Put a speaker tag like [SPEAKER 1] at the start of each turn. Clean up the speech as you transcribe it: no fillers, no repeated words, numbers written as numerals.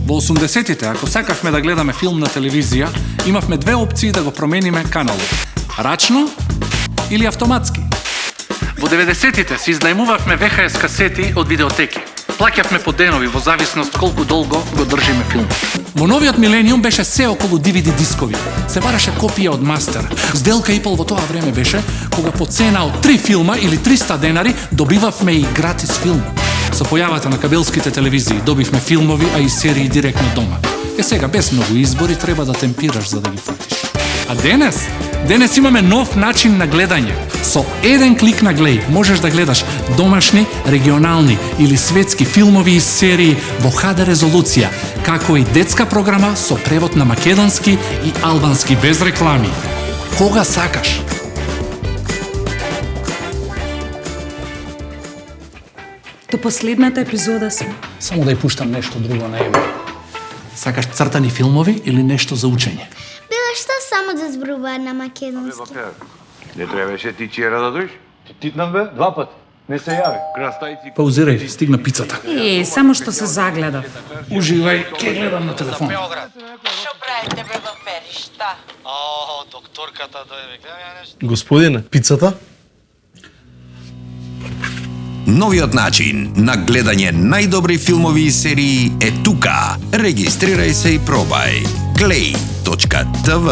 [SPEAKER 1] Во 80-тите, ако сакавме да гледаме филм на телевизија, имавме две опции да го промениме каналот. Рачно или автоматски. Во 90-тите си изнајмувавме VHS касети од видеотеки. Плаќавме по денови во зависност колку долго го држиме филм. Во новиот милениум беше се околу DVD дискови. Се бараше копија од мастер. Сделка и пол во тоа време беше кога по цена од 3 филма или 300 денари добивавме и гратис филм. Со појавата на кабелските телевизии добивме филмови, а и серии директно дома. Сега без многу избори треба да темпираш за да ги фатиш. А денес имаме нов начин на гледање. Со еден клик на глеј можеш да гледаш домашни, регионални или светски филмови и серии во HD резолуција, како и детска програма со превод на македонски и албански без реклами. Кога сакаш.
[SPEAKER 2] До последната епизода сме.
[SPEAKER 1] Само да ја пуштам нешто друго на Ева. Сакаш цртани филмови или нешто за учење?
[SPEAKER 3] Било што само да зборува на македонски.
[SPEAKER 4] Не требаше ти вчера да дојдеш?
[SPEAKER 5] Ти титнам бе, 2 пат. Не се јави.
[SPEAKER 4] Крастајци.
[SPEAKER 1] Паузирај, стигна пицата.
[SPEAKER 2] Само што се загледав.
[SPEAKER 1] Уживај, ќе гледам на телефон.
[SPEAKER 6] Што правите бе во Перишта?
[SPEAKER 5] Докторката дојде, гледај нешто.
[SPEAKER 7] Господине, пицата?
[SPEAKER 8] Новиот начин на гледање најдобри филмови и серии е тука. Регистрирај се и пробај. Glej.tv